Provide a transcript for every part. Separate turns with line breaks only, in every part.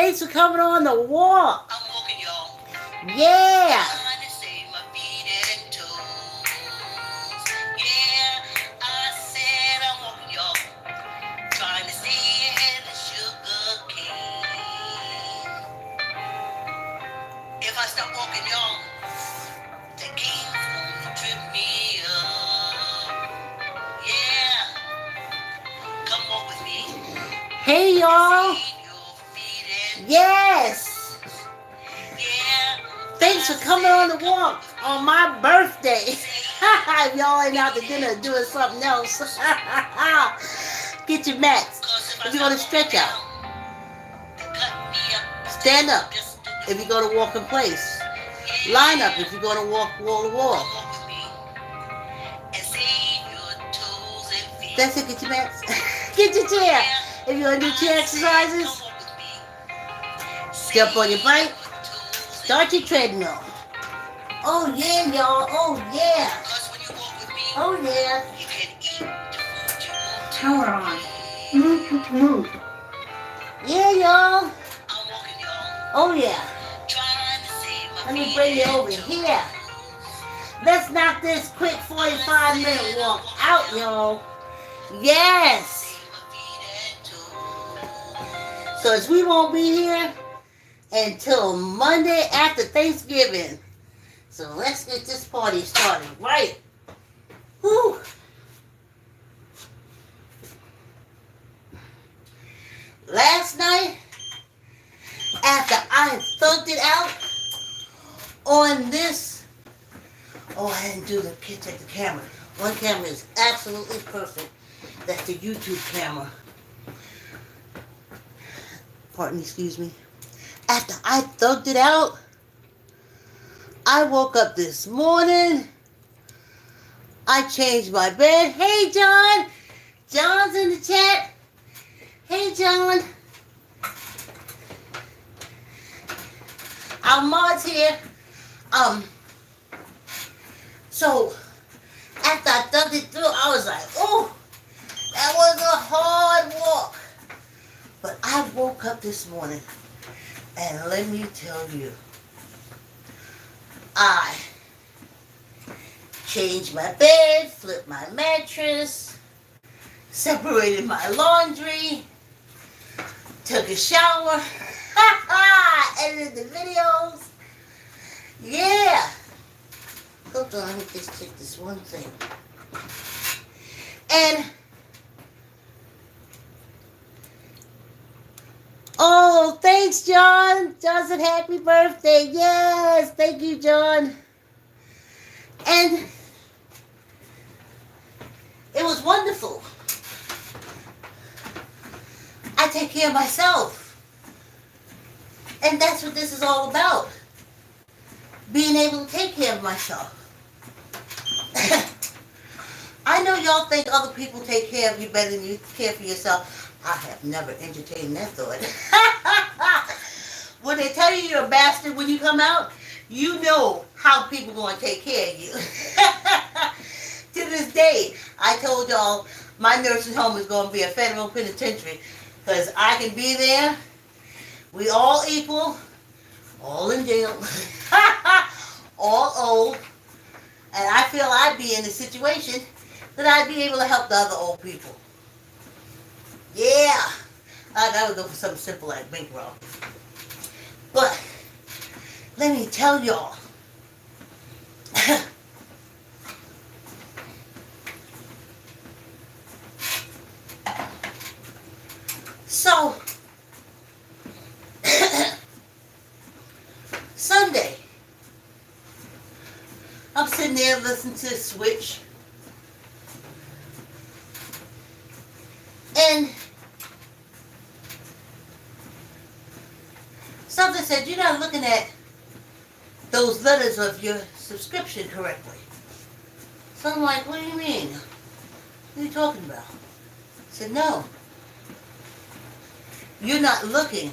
Thanks for coming on the walk.
I'm walking, y'all.
Yeah.
Trying to save my feet and toes. Yeah, I said I'm walking, y'all. Trying to stay ahead of sugar cane. If I stop walking, y'all, the game's gonna trip me up. Yeah, come walk with me.
Hey, y'all.
Save your feet and
Yes.
yeah.
Thanks for coming on the walk on my birthday. If y'all ain't out to dinner doing something else, get your mats. If you're going to stretch out, stand up if you're going to walk in place. Line up if you're going to walk wall to wall. That's it, get your mats. Get your chair. If you're going to do chair exercises, jump on your bike. Start your treadmill. Oh yeah, y'all. Oh yeah. Oh yeah. Turn on. Yeah, y'all. Oh yeah. Let me bring you over here. Let's knock this quick 45-minute walk out, y'all. Yes. So as we won't be here until Monday after Thanksgiving. So let's get this party started, right? Whew. Last night, after I thugged it out on this, oh, I didn't do the pitch at the camera. One camera is absolutely perfect. That's the YouTube camera. Pardon me, excuse me. After I thugged it out, I woke up this morning. I changed my bed. Hey, John. John's in the chat. Hey, John. Our mod's here. So, after I thugged it through, I was like, oh, that was a hard walk. But I woke up this morning, and let me tell you, I changed my bed, flipped my mattress, separated my laundry, took a shower, edited the videos. Yeah. Hold on, let me just check this one thing. And, oh, thanks, John. John said happy birthday. Yes, thank you, John. And it was wonderful. I take care of myself. And that's what this is all about. Being able to take care of myself. I know y'all think other people take care of you better than you care for yourself. I have never entertained that thought. When they tell you you're a bastard when you come out, you know how people going to take care of you. To this day, I told y'all my nursing home is going to be a federal penitentiary because I can be there. We all equal, all in jail, all old, and I feel I'd be in a situation that I'd be able to help the other old people. Yeah, I would go for something simple like bank robbery. But let me tell y'all, so Sunday, I'm sitting there listening to the Switch, and something said, you're not looking at those letters of your subscription correctly. So I'm like, what do you mean? What are you talking about? I said, no. You're not looking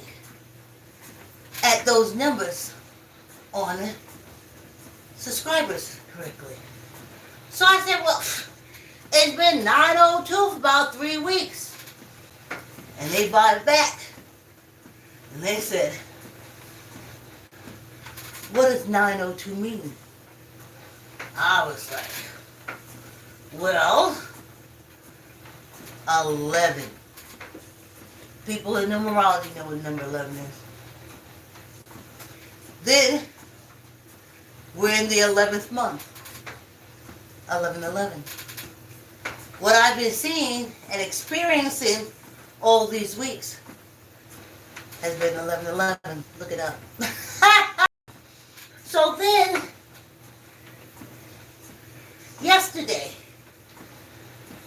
at those numbers on subscribers correctly. So I said, well, it's been 902 for about 3 weeks. And they bought it back And they said, what does 902 mean? I was like, well, 11. People in numerology know what number 11 is. Then, we're in the 11th month. 11/11. What I've been seeing and experiencing all these weeks has been 11/11. Look it up. So then, yesterday,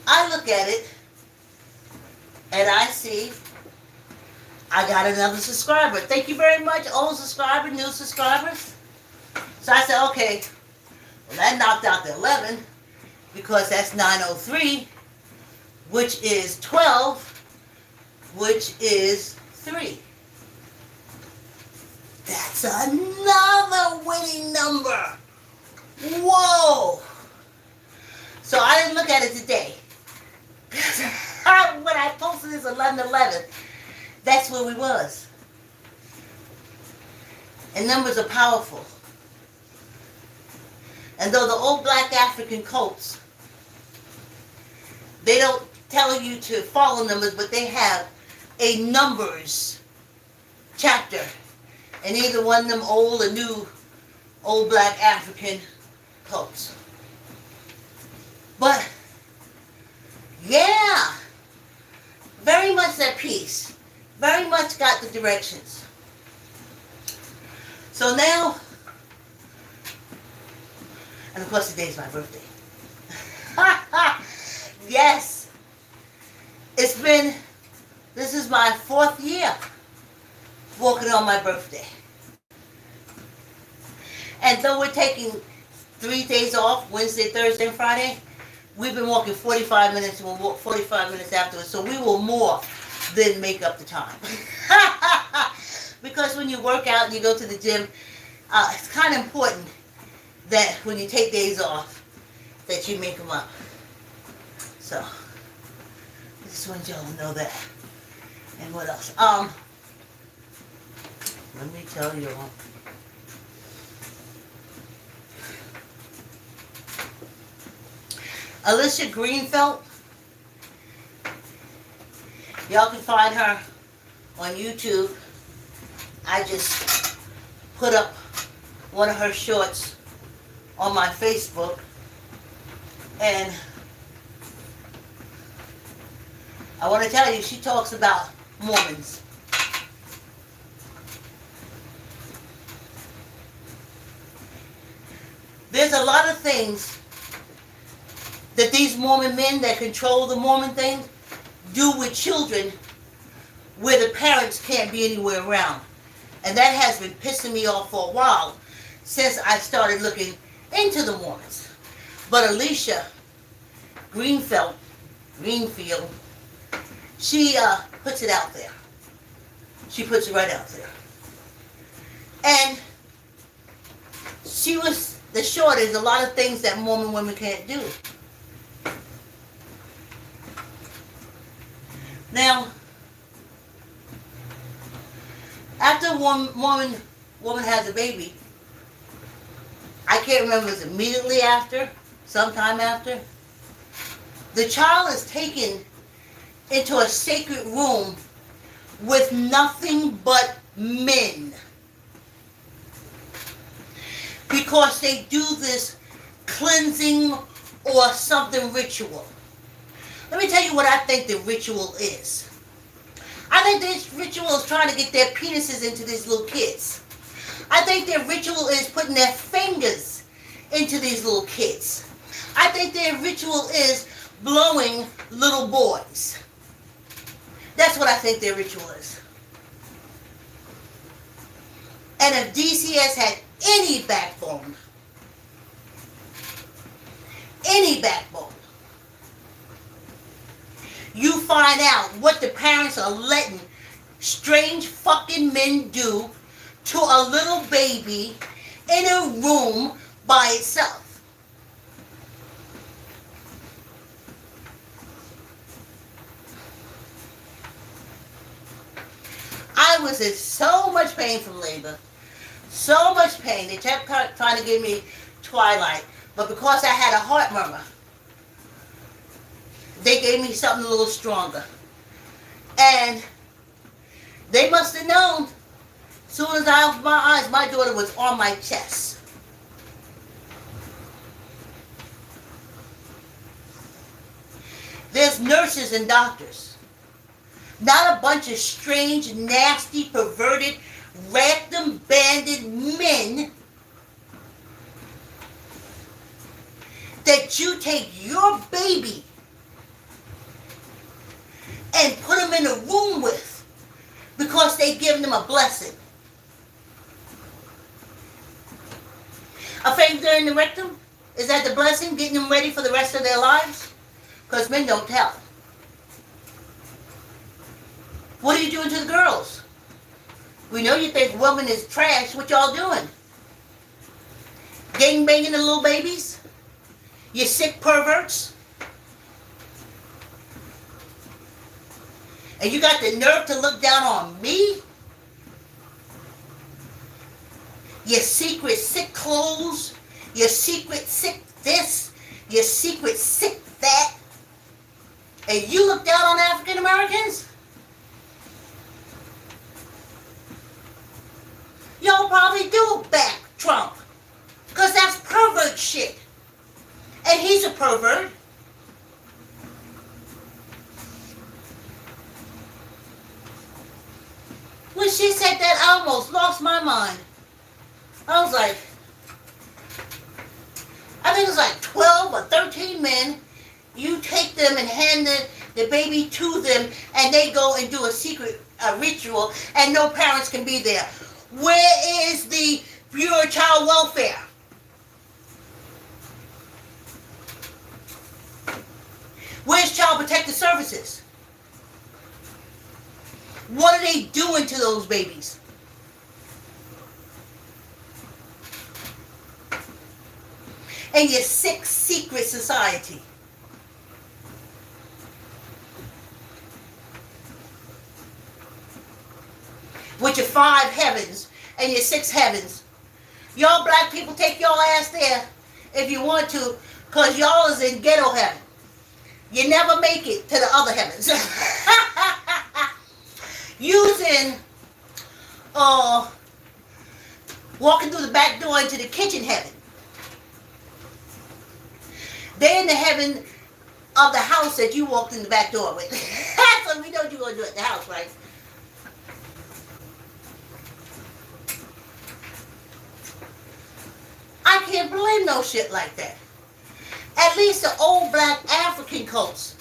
I look at it and I see I got another subscriber. Thank you very much, old subscriber, new subscribers. So I said, okay, well, that knocked out the 11 because that's 903, which is 12, which is 3. That's another winning number. Whoa. So I didn't look at it today. When I posted this 11/11, that's where we was. And numbers are powerful. And though the old black African cults, they don't tell you to follow numbers, but they have a numbers chapter in either one of them old or new old black African cults. But yeah, very much at peace. Very much got the directions. So now, and of course today's my birthday. Yes, this is my 4th year walking on my birthday. And though we're taking 3 days off, Wednesday, Thursday, and Friday, we've been walking 45 minutes and we'll walk 45 minutes afterwards. So we will more than make up the time. Because when you work out and you go to the gym, it's kind of important that when you take days off, that you make them up. So, I just want y'all to know that. And what else? Let me tell you all. Alicia Greenfeld. Y'all can find her on YouTube. I just put up one of her shorts on my Facebook. And I want to tell you, she talks about Mormons. There's a lot of things that these Mormon men that control the Mormon thing do with children where the parents can't be anywhere around. And that has been pissing me off for a while since I started looking into the Mormons. But Alicia Greenfield, she puts it out there. She puts it right out there. And the short is a lot of things that Mormon women can't do. Now, after a woman has a baby, I can't remember if it's immediately after, sometime after, the child is taken into a sacred room with nothing but men. Because they do this cleansing or something ritual. Let me tell you what I think the ritual is. I think this ritual is trying to get their penises into these little kids. I think their ritual is putting their fingers into these little kids. I think their ritual is blowing little boys. That's what I think their ritual is. And if DCS had any backbone, you find out what the parents are letting strange fucking men do to a little baby in a room by itself. I was in so much pain from labor. So much pain. They kept trying to give me Twilight. But because I had a heart murmur, they gave me something a little stronger. And they must have known, as soon as I opened my eyes, my daughter was on my chest. There's nurses and doctors. Not a bunch of strange, nasty, perverted, rectum-banded men that you take your baby and put them in a room with because they give them a blessing. A finger in the rectum? Is that the blessing? Getting them ready for the rest of their lives? Because men don't tell. What are you doing to the girls? We know you think women is trash. What y'all doing? Gang banging the little babies? You sick perverts? And you got the nerve to look down on me? Your secret sick clothes? Your secret sick this? Your secret sick that? And you look down on African Americans? Y'all probably do back Trump. Because that's pervert shit. And he's a pervert. When she said that, I almost lost my mind. I was like, I think it was like 12 or 13 men. You take them and hand the baby to them, and they go and do a secret ritual, and no parents can be there. Where is the Bureau of Child Welfare? Where's Child Protective Services? What are they doing to those babies? And your sick, secret society. With your 5 heavens and your 6 heavens. Y'all black people, take y'all ass there if you want to, because y'all is in ghetto heaven. You never make it to the other heavens. Using, walking through the back door into the kitchen heaven. They're in the heaven of the house that you walked in the back door with. So we know what you're going to do at the house, right? I can't blame no shit like that. At least the old black African cults,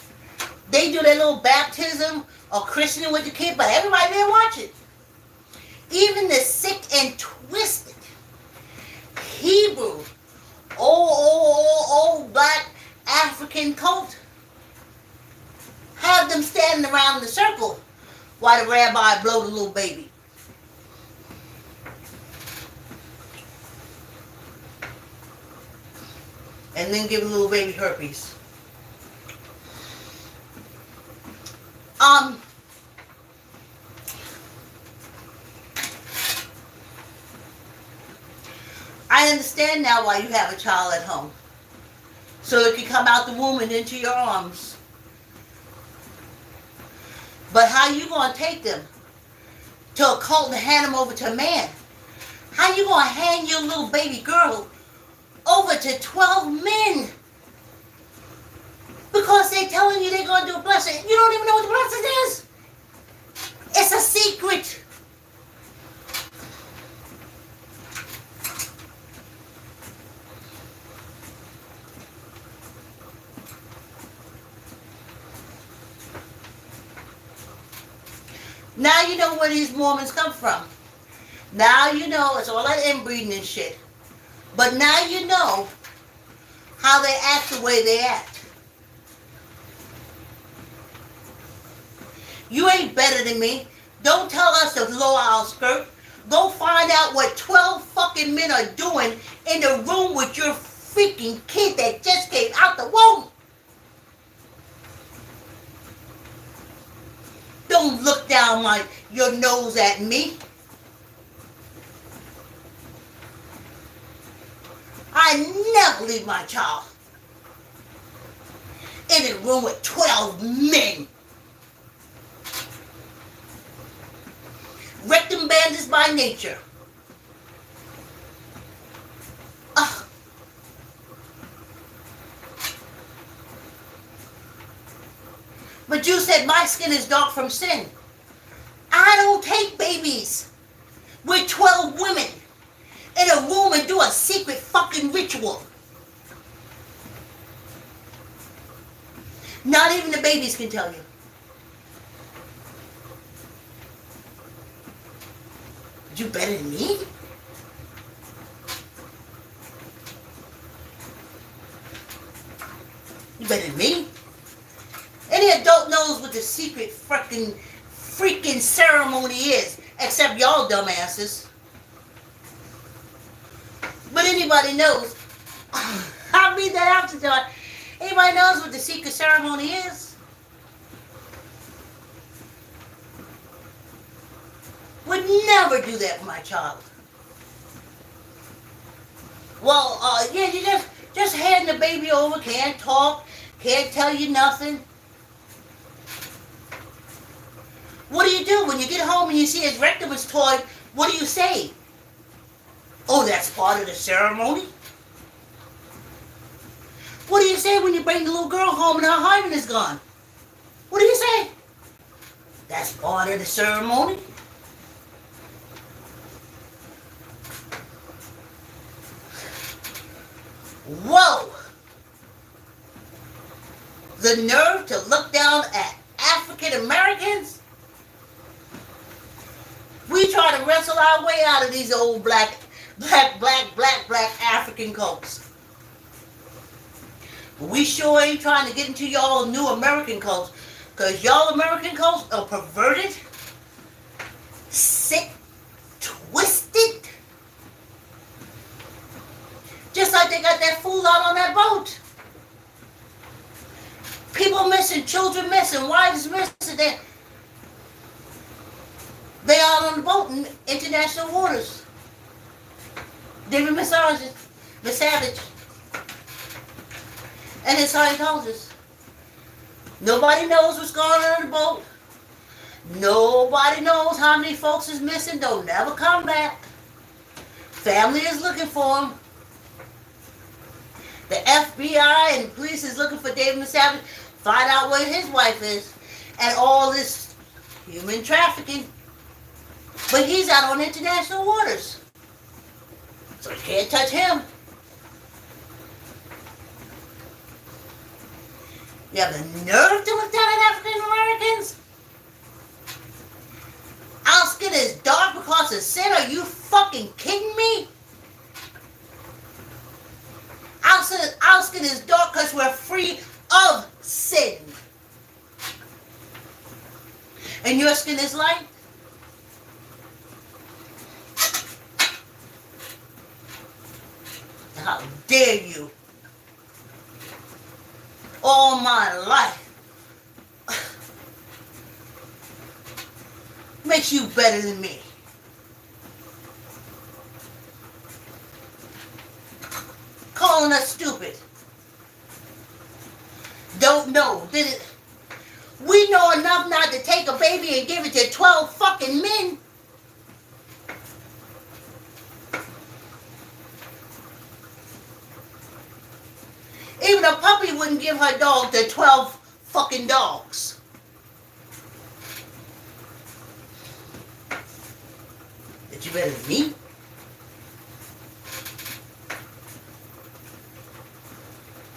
they do their little baptism or christening with the kid, but everybody there watch it. Even the sick and twisted Hebrew, old black African cult, have them standing around in the circle while the rabbi blow the little baby. And then give the little baby herpes. I understand now why you have a child at home. So it can come out the womb and into your arms. But how you gonna take them to a cult and hand them over to a man? How you gonna hand your little baby girl over to 12 men? Because they're telling you they're going to do a blessing. You don't even know what the blessing is. It's a secret. Now you know where these Mormons come from. Now you know it's all that inbreeding and shit. But now you know how they act the way they act. You ain't better than me. Don't tell us to lower our skirt. Go find out what 12 fucking men are doing in the room with your freaking kid that just came out the womb. Don't look down your nose at me. I never leave my child in a room with 12 men. Rectum bandits by nature. Ugh. But you said my skin is dark from sin. I don't take babies with 12 women in a room and do a secret fucking ritual. Not even the babies can tell you. You better than me? You better than me? Any adult knows what the secret freaking ceremony is, except y'all dumbasses. But anybody knows. I'll read that out to y'all. Anybody knows what the secret ceremony is? Would never do that for my child. Well, yeah, you just hand the baby over, can't talk, can't tell you nothing. What do when you get home and you see his rectum is torn? What do you say? Oh, that's part of the ceremony? What do you say when you bring the little girl home and her hymen is gone? What do you say? That's part of the ceremony? Whoa! The nerve to look down at African Americans? We try to wrestle our way out of these old black African cults. But we sure ain't trying to get into y'all new American cults. Because y'all American cults are perverted, sick, twisted. Just like they got that fool out on that boat. People missing, children missing, wives missing. They out on the boat in international waters. David Savage and his Scientologists. Nobody knows what's going on in the boat. Nobody knows how many folks is missing. They'll never come back. Family is looking for them. The FBI and police is looking for David Savage. Find out where his wife is. And all this human trafficking. But he's out on international waters. So you can't touch him. You have the nerve to look down at African Americans? Our skin is dark because of sin? Are you fucking kidding me? Our skin is dark because we're free of sin. And your skin is light? How dare you? All my life makes you better than me. Calling us stupid. Don't know. We know enough not to take a baby and give it to 12 fucking men. Even a puppy wouldn't give her dog to 12 fucking dogs. But you better than me?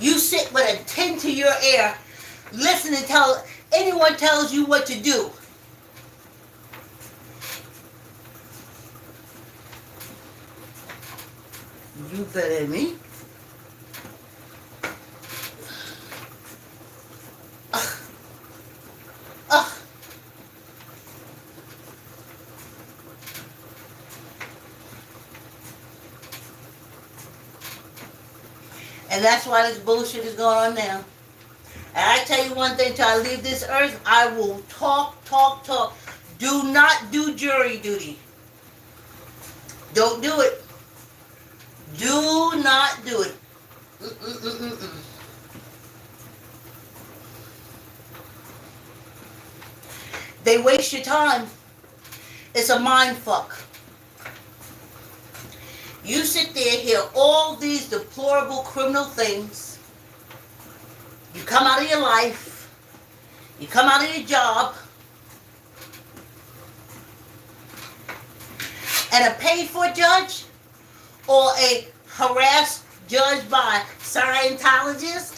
You sit with a tin to your ear, listen until anyone tells you what to do. You better than me? And that's why this bullshit is going on now. And I tell you one thing, till I leave this earth, I will talk, talk, talk. Do not do jury duty. Don't do it. Do not do it. Mm-mm-mm-mm-mm. They waste your time. It's a mind fuck. You sit there, hear all these deplorable criminal things. You come out of your life. You come out of your job. And a paid for judge or a harassed judge by Scientologists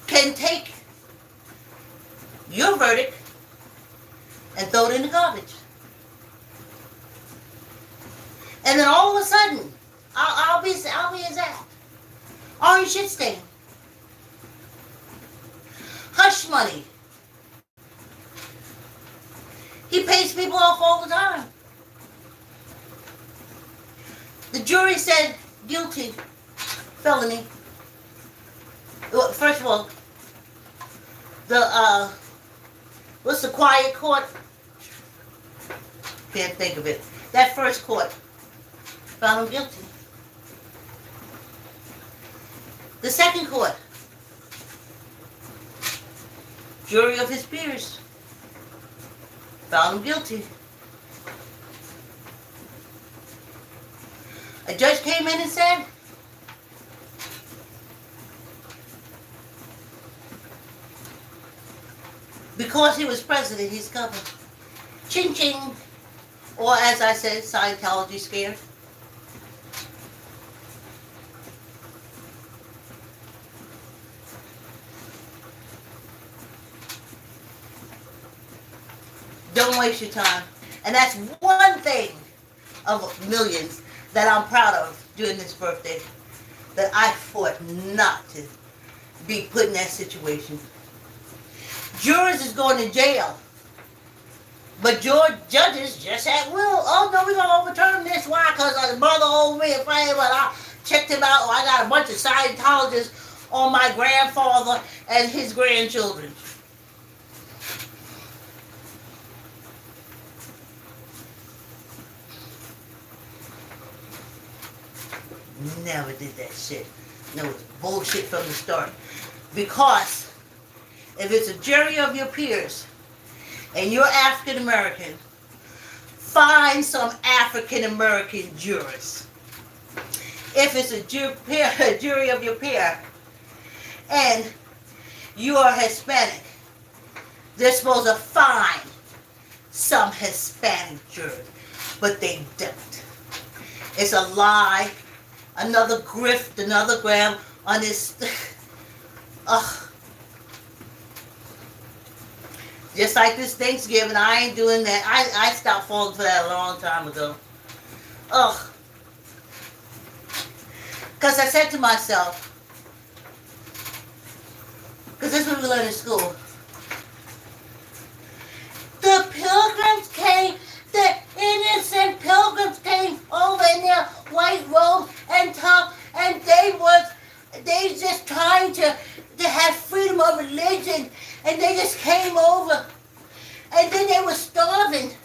can take your verdict and throw it in the garbage. And then all of a sudden, I'll be his ass. Orange shit stain. Hush money. He pays people off all the time. The jury said guilty, felony. Well, first of all, what's the quiet court? Can't think of it. That first court found him guilty. The second court, jury of his peers, found him guilty. A judge came in and said, because he was president, he's covered. Ching ching. Or as I said, Scientology scared. Don't waste your time. And that's one thing of millions that I'm proud of during this birthday. That I fought not to be put in that situation. Jurors is going to jail. But judges just at will. Oh no, we're going to overturn this. Why? Because the brother owed me a favor and I checked him out. I got a bunch of Scientologists on my grandfather and his grandchildren. Never did that shit. No, it was bullshit from the start. Because if it's a jury of your peers and you're African American, find some African American jurors. If it's a jury of your peer and you are Hispanic, they're supposed to find some Hispanic jurors, but they don't. It's a lie. Another grift, another grab on this. Ugh. Just like this Thanksgiving, I ain't doing that. I stopped falling for that a long time ago. Ugh. Because I said to myself, because this is what we learned in school. The pilgrims came, the innocent pilgrims came over in their white robes and top, and they just trying to have freedom of religion, and they just came over, and then they were starving,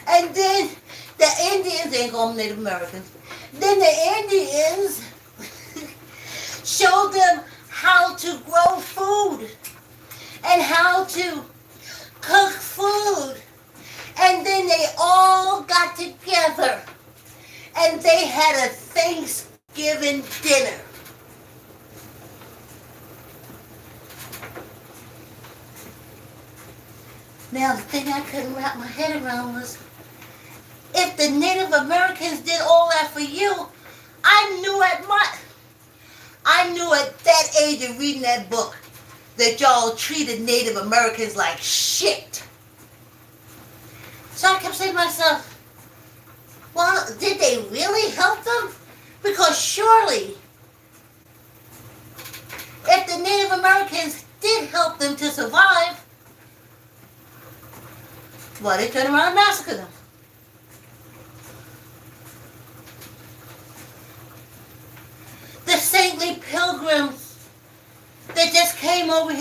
and then the Indians, they ain't call them Native Americans, then the Indians showed them how to grow food and how to cook food, and then they all got together and they had a Thanksgiving dinner. Now the thing I couldn't wrap my head around was, if the Native Americans did all that for you, I knew at that age of reading that book that y'all treated Native Americans like shit. So I kept saying to myself, well, did they really help them? Because surely, if the Native Americans did help them to survive, well, they turned around and massacred them. The saintly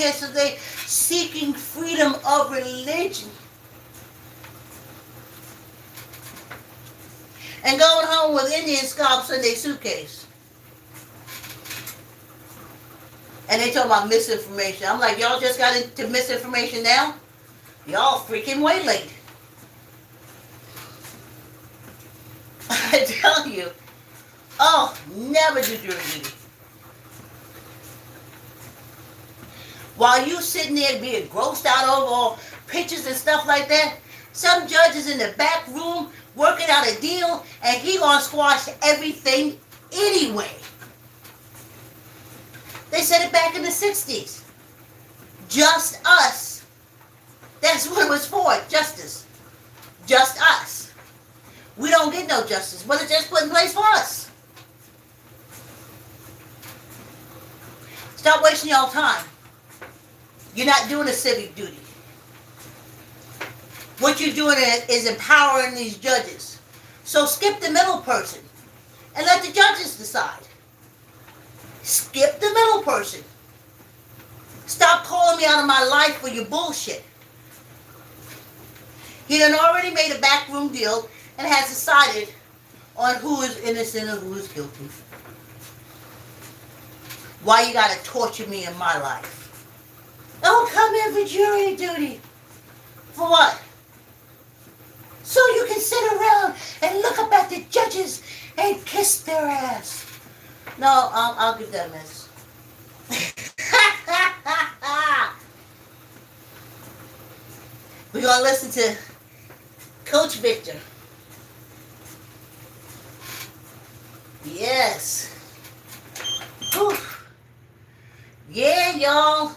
here so they seeking freedom of religion. And going home with Indian scalps in their suitcase. And they talk about misinformation. I'm like, y'all just got into misinformation now? Y'all freaking way late. I tell you. Oh, never do jury duty. While you sitting there being grossed out over all pictures and stuff like that, some judge is in the back room working out a deal and he gonna squash everything anyway. They said it back in the 60s. Just us. That's what it was for, justice. Just us. We don't get no justice, but it's just put in place for us. Stop wasting y'all time. You're not doing a civic duty. What you're doing is empowering these judges. So skip the middle person and let the judges decide. Skip the middle person. Stop calling me out of my life for your bullshit. He done already made a backroom deal and has decided on who is innocent and who is guilty. Why you gotta torture me in my life? Oh, come in for jury duty. For what? So you can sit around and look up at the judges and kiss their ass. No, I'll give that a miss. We're gonna listen to Coach Victor. Yes. Whew. Yeah, y'all.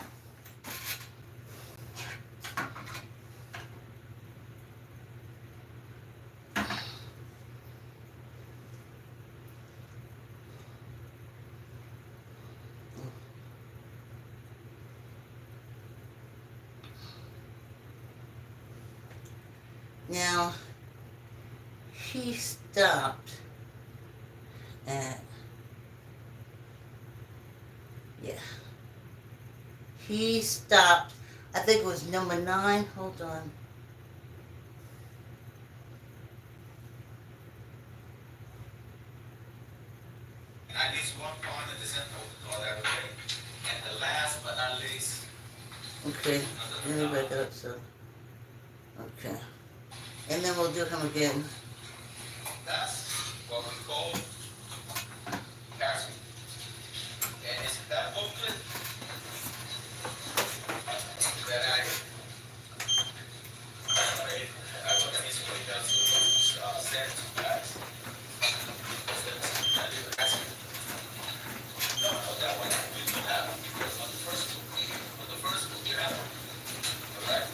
Now, he stopped at, yeah, he stopped, I think it was number 9, hold on.
At least one point in the center of all that way. And the last but not least.
Okay, let me back up, so, okay. And then we'll do him again.
That's what we call casting. And it's that booklet that I what I basically does send to you guys. No, that one we do have. On the first book we have. Alright?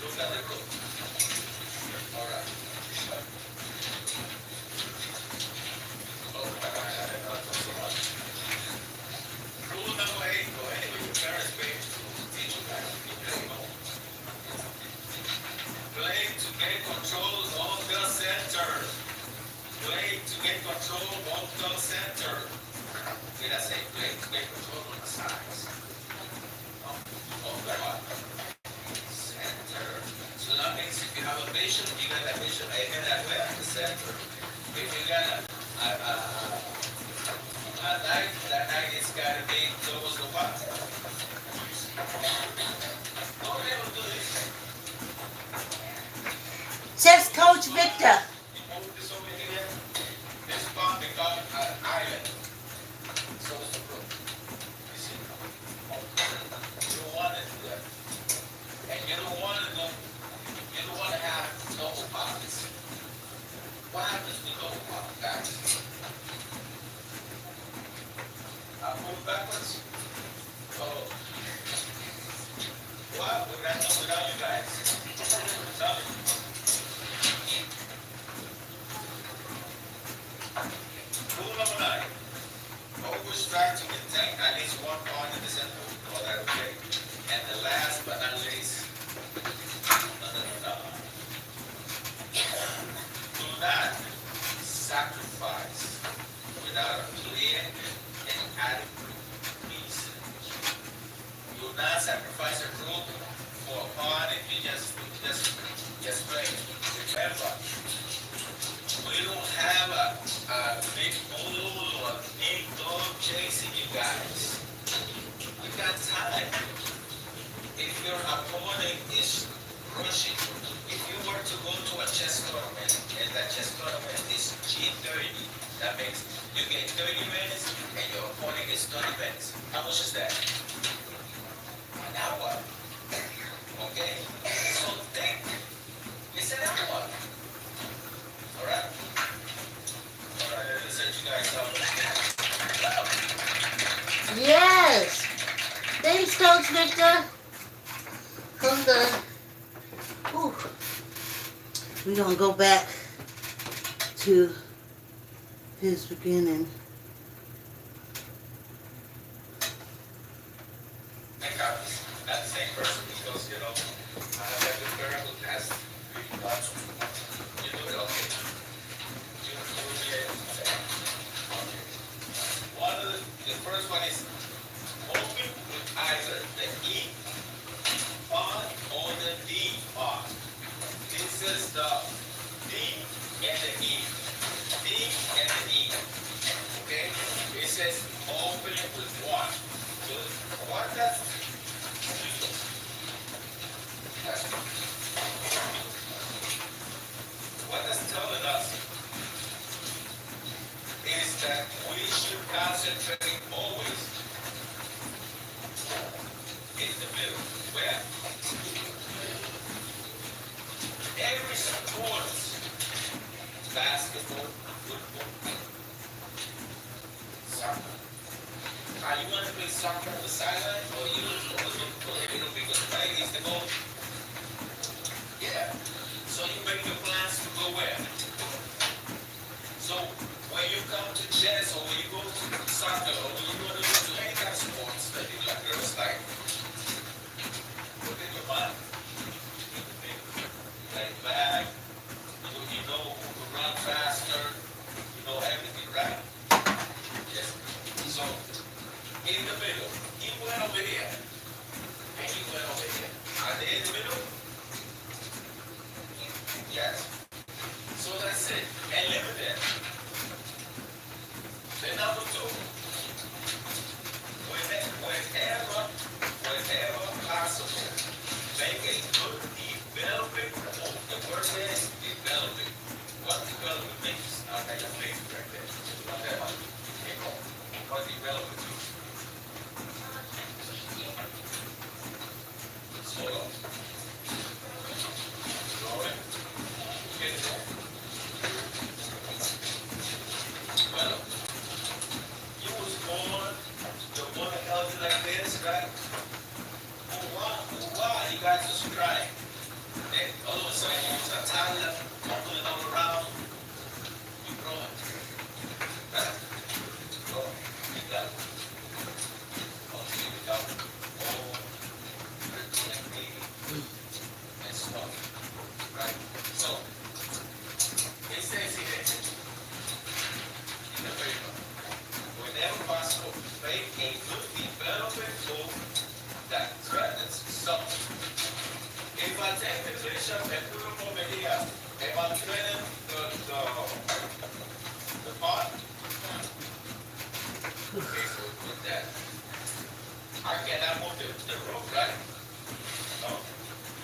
Look at the book. Alright. Rule number 8, go ahead with your parents' page to teach you guys. Play to get control of the center. Play to get control of the center. Did I say play to get control of the sides? Of the what? Center. So that means if you have a patient, you got that patient aiming that way at the center. If you got a knife, that knife is got to be towards the what? Don't ever do this.
Says Coach Victor.
You move this over here, this part becomes an island. So it's a brook. You see? You don't want to do that. And you don't want to have double pockets. What happens with double pockets, guys? I move backwards. Oh. your opponent is rushing. If you were to go to a chess tournament and that chess tournament is G30, that means you get 30 minutes and your opponent gets 20 minutes. How much is that? An hour. Okay? So think, it's an hour. Alright? Alright, let me set you guys up.
Yes. Thanks, Coach Victor. Come done. Ooh. We're going to go back to his beginning.
Thank God, not the same person because, you know, I have a good girl who has really lots of you do it, okay. You will be able to say. Okay. The first one is open with either the E on or the D on. This is the D and the E. D and the E. Okay? It says open it with one. So what does what that's telling us is that we should concentrate always in the middle. Where every sport, basketball, football, soccer. Are you going to play soccer on the sideline or you because playing is the goal? Yeah. So you make your plans to go where? So when you come to chess or when you go to soccer or when you go to any kind of sports that you like, girls like, put in your mind. Like back, you know who can run faster, you know everything, right? Yes. So in the middle, he went over here, and he went over here. Are they in the middle? Yes. So that's it. And live with that. Then number two, whenever possible, make a good developing move. The word is developing. What development means? I got your face right there. What development means? Slow up. Slow it. Get it. Well, you was born, you're born healthy like this, right? Why you guys just crying? Then all of a sudden you was a toddler, pulling all around, you growing. Right? Growing. You got it. Until you become old, pretty and baby, and stuff. Right? So, it says here, in the paper, whenever possible, make a good development move that threatens something. If I take the picture and put them over here, if I'm threatening the part, okay, so with that, I cannot move the rope, right? No.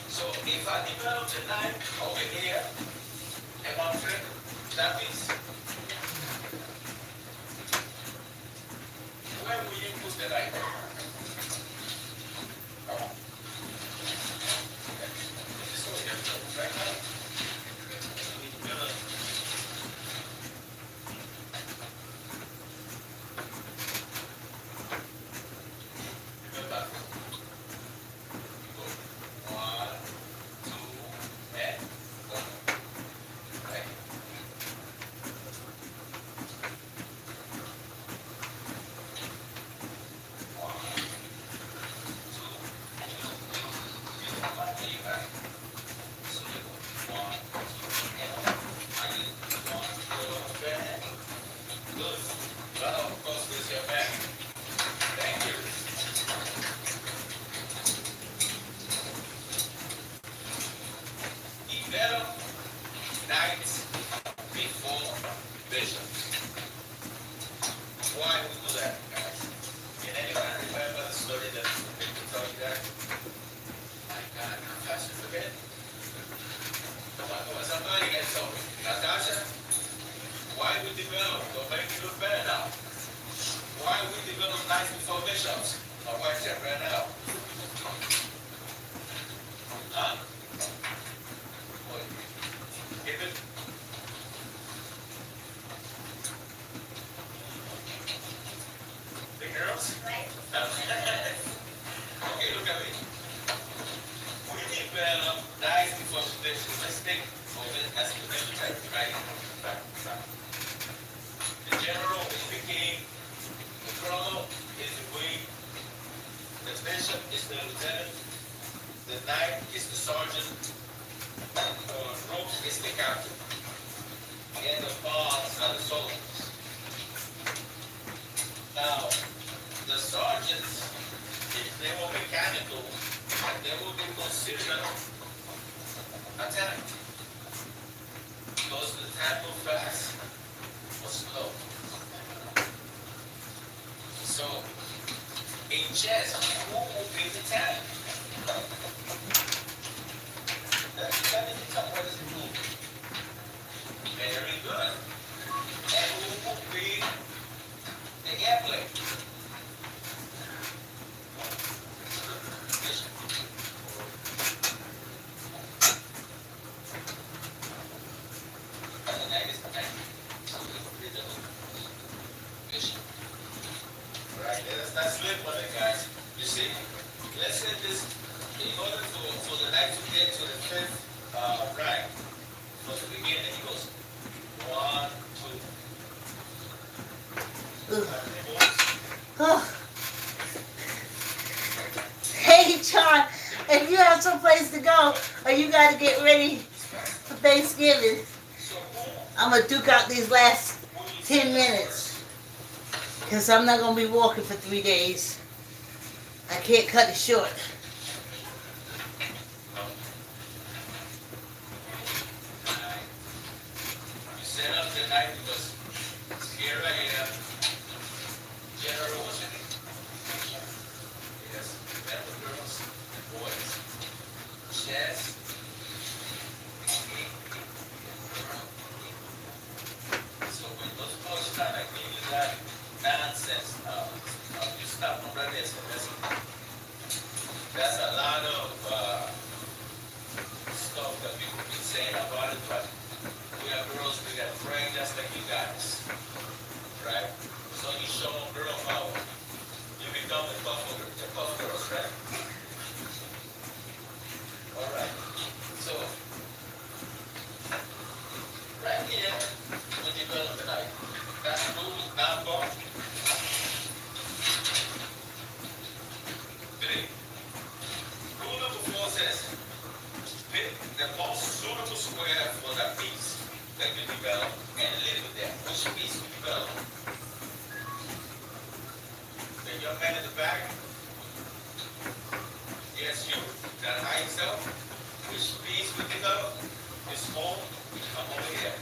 So if I develop the knife over here, and I'm threatening, that means where will you put the knife? Come on. So here, right now, we're gonna remember. Go 1, 2, and 1. Right? Why we do that, guys? Can anybody remember the story that Victor told you that? Huh? What? Give it. The girls? Okay, look at me. We develop nice before tradition. Let's take over as the military, right? The general is the king, the colonel is the queen, the bishop is the lieutenant, the knight is the sergeant, rope is the captain, and the pawns are the soldiers. Now, the sergeants, if they were mechanical, they would be considered attack. Because the time go fast or slow. So, in chess, who will be the tank? Let me tell you what is the rule. Very good. And who will be the airplane? Right, let's live with it, guys. You see, let's say this, in order for the knight to get to the fifth rank, from the beginning, he goes 1, 2.
Oh. Hey, John, if you have someplace to go or you got to get ready for Thanksgiving, I'm going to duke out these last 10 minutes. Because I'm not going to be walking for 3 days. I can't cut it short.
You set up the knight because here I am. General, what's your name? Yes, that was girls and boys. Chess. So when those boys start like me, like nonsense, you stop them right there. So that's a lot of stuff that people been saying about it, but we are girls, we got friends just like you guys, right? So you show them girl power. You become the tough girls, right? All right. So right here, we develop tonight. That's rule number 3. Rule number 4 says, pick the most suitable square for that piece that you develop and live with them. Which piece you develop? The young man in the back? Yes, you. That high yourself? Which piece we develop? Is home. Come over here.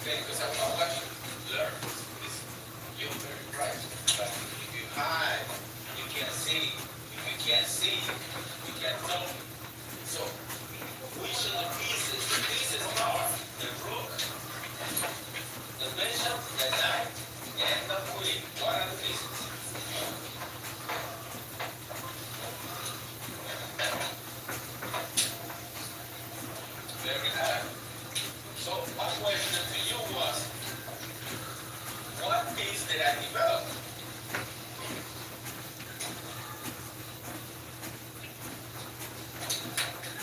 Okay, because I want you to learn this. You're very bright. But if you hide, you can't see. If you can't see, you can't know. So, which of the pieces? The pieces are the rook, the bishop, the knight, and the queen. What are the pieces? Very good. So my question to you was, what piece did I develop?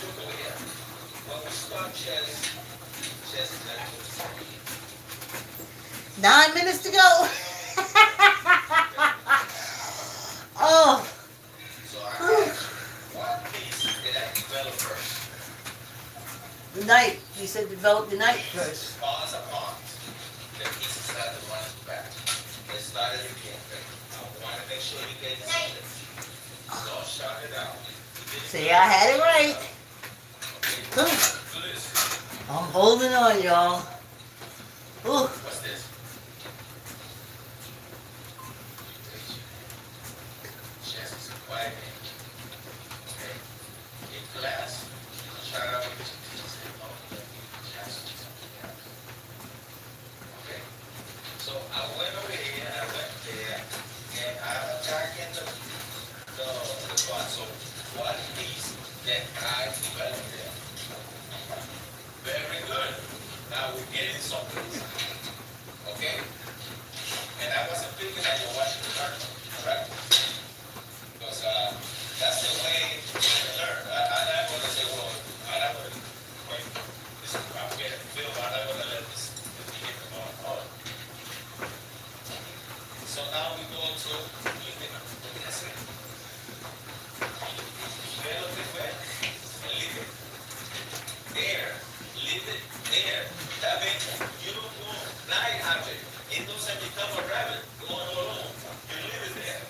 Look over here. When we start chess is like this.
9 minutes to go. Oh.
So I asked you, what piece did I develop first?
The night. You said develop the night first.
Pawns are pawns. The pieces are the ones back. Let's start it again. I want to make sure you get this. Don't shut it out.
See, I had it right.
Okay.
Ooh,
Do this.
I'm holding on, y'all. Ooh.
What's this? Chess is a quiet game. What piece that I developed there? Very good. Now we're getting someplace. Okay? And I wasn't thinking that you're watching the learn. Correct? Because that's the way to learn. I'm not going to say, well, I'm not going to wait. This, I'm getting film. I'm not going to let this begin to go on. So now we go to, what did I say? Develop it where? And leave it there. Leave it there. That means you don't go, now you have it. It doesn't become a rabbit going all alone. You leave it there.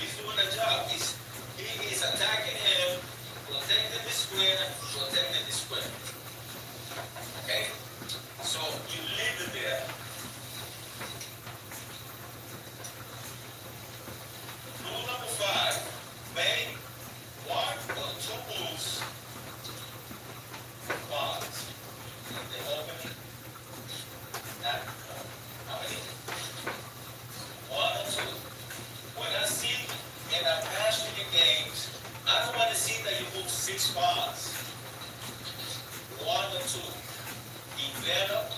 He's doing a job. He is attacking him, protecting the square, protecting the square. Okay? So you leave it there. Rule number 5, make 1 or 2 moves bonds. The opening, not how many? 1 or 2. When I see in our passionate games, I don't want to see that you move 6 bonds. 1 or 2. Develop.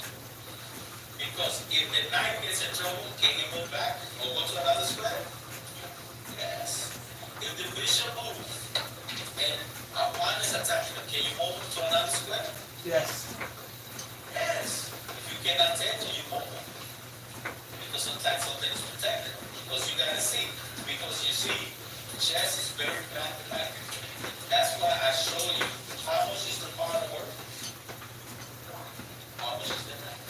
Because if the knight gets in trouble, can he move back or go to another square? Yes. If the bishop moves and our pawn is attacking him, can you move him to another square?
Yes.
Yes. If you cannot take it, you move him. Because sometimes something is protected. Because you gotta see. Because you see, chess is very mathematical. That's why I show you how much is the pawn worth. How much is the knight?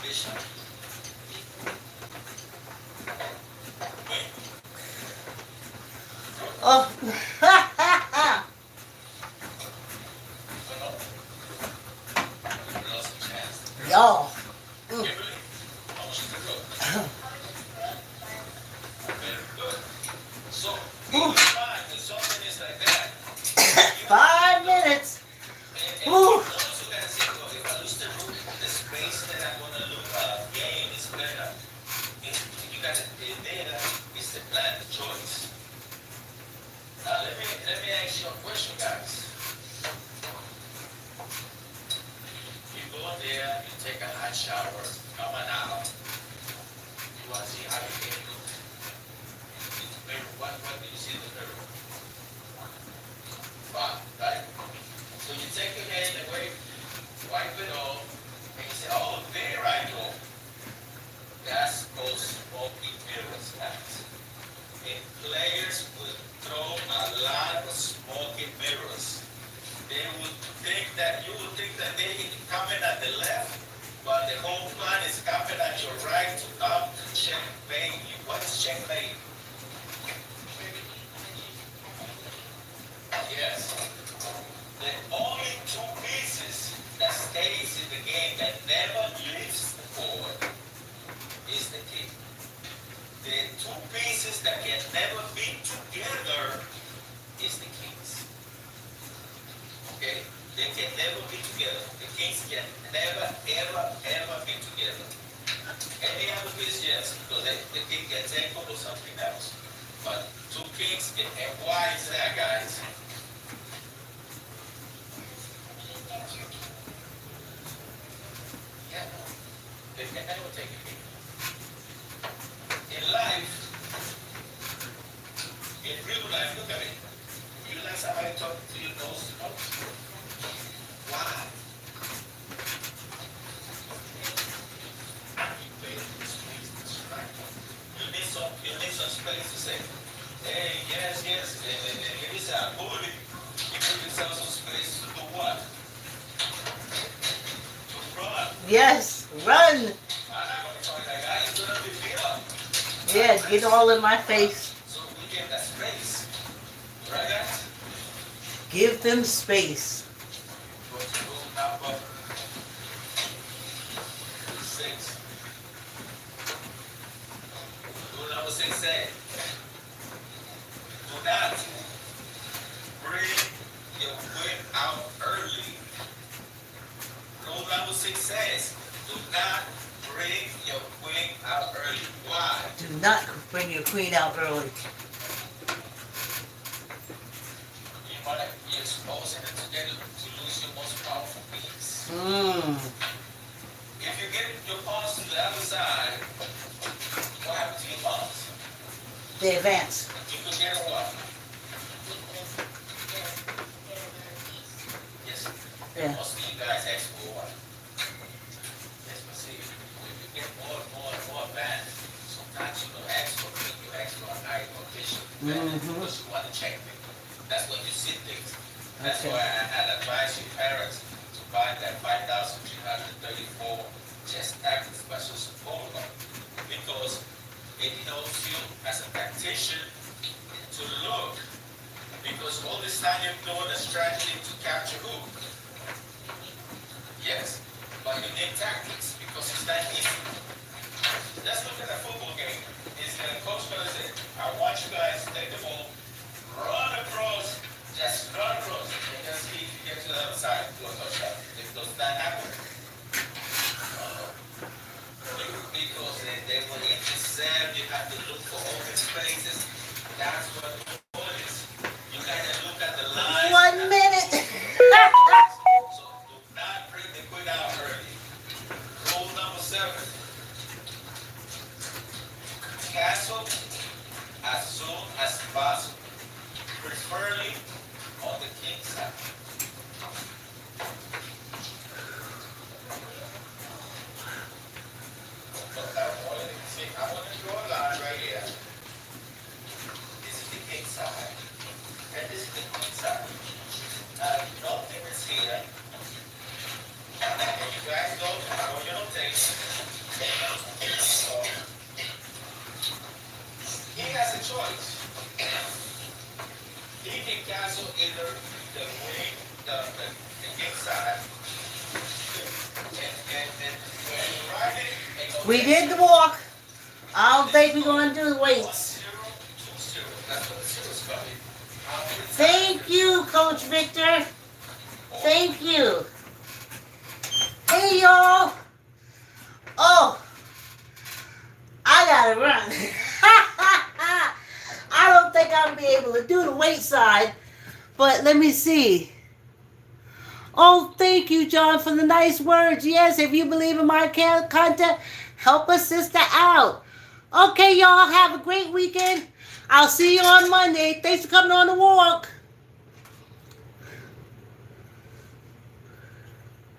Bishop. Wait.
Oh.
No. We lost a chance.
Y'all.
Kimberly, how much is the rook? Very good. So, keep in mind, when something is like that, you
5 minutes.
and you
Woo.
also gotta say, well, if I lose the rook, the space that I'm gonna gain is better. You gotta, there is the plan, the choice. Now let me ask you a question, guys. You go there, you take a hot shower, come on out. You wanna see how your game looks. What do you see in the mirror? Fine, right? So you take your hand away, wipe it off, and you say, oh, there I go. That's those smoky mirrors, guys. And players will throw a lot of smoky mirrors. They would think that you would think that they coming at the left, but the whole plan is coming at your right to come to checkmate you. What is checkmate? Yes. The only 2 pieces that stays in the game that never leaves the board is the king. The 2 pieces that can never be together is the kings. Okay? They can never be together. The kings can never, ever, ever be together. Any other piece, yes, because the king gets equal or something else. But 2 kings can, and why is that, guys? Yeah, no. They can never take a king. In life, in real life, look at it. You let somebody talk to your nose to nose. Why? You need some space to say, hey, yes, and if you say a bully, you give yourself some space to do what? To run.
Yes. Run.
I'm not gonna talk that guy, he's gonna be beat up.
Yeah, get all in my face.
So we get that space. Right, guys?
Give them space.
Go to rule number 6. Rule number 6 says, do not bring your queen out early. Rule number 6 says, do not bring your queen out early. Why?
Do not bring your queen out early.
You might be exposing it to lose your most powerful piece. If you get your pawns to the other side, what happens to your pawns?
They advance.
You could get a what? Yes.
Yeah.
Most of you guys expo what? Yes, but see, when you get more advanced, sometimes you know expo, you expo a knight or bishop, because you want to check me. That's when you see things. That's why I'd advise you parents to buy that 5,334 chess tactics special support because it helps you as a tactician to look. Because all this time you're doing a strategy to capture who? Yes, but you need tactics because it's not easy. Let's look at a football game. Is the coach going to say, I want you guys to take the ball, run across, just run across, and just see if you get to the other side to a touchdown. Does that happen? Because they will intercept, you have to look for open spaces. That's what the ball is. You gotta look at the line.
1 minute.
So do not bring the queen out early. Rule number 7. Castle as soon as possible. Preferably on the king's side. I want to draw a line right here. This is the king side. And this is the queen side. Nothing is here. And you guys don't know your notation. So, he has a choice. He can cancel either the queen, the king side. And when you ride it,
We did the walk. I don't think we're going to do the weights. Thank you, Coach Victor. Thank you. Hey, y'all. Oh, I got to run. I don't think I'll be able to do the weight side, but let me see. Oh, thank you, John, for the nice words. Yes, if you believe in my content, help a sister out. Okay, y'all, have a great weekend. I'll see you on Monday. Thanks for coming on the walk.